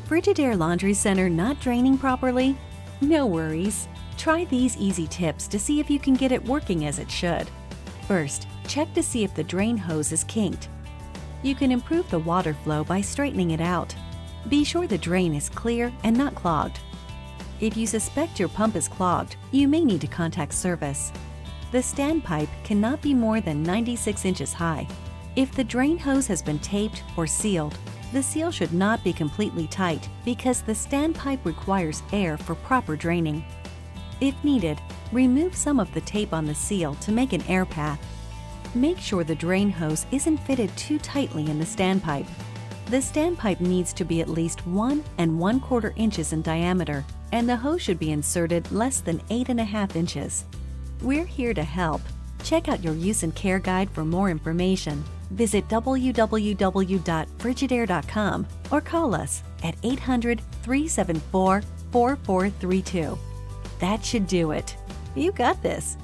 Frigidaire Laundry Center not draining properly? No worries. Try these easy tips to see if you can get it working as it should. First, check to see if the drain hose is kinked. You can improve the water flow by straightening it out. Be sure the drain is clear and not clogged. If you suspect your pump is clogged, you may need to contact service. The standpipe cannot be more than 96 inches high. If the drain hose has been taped or sealed, the seal should not be completely tight because the standpipe requires air for proper draining. If needed, remove some of the tape on the seal to make an air path. Make sure the drain hose isn't fitted too tightly in the standpipe. The standpipe needs to be at least 1 1/4 inches in diameter, and the hose should be inserted less than 8.5 inches. We're here to help. Check out your use and care guide for more information. Visit www.frigidaire.com or call us at 800-374-4432. That should do it. You got this.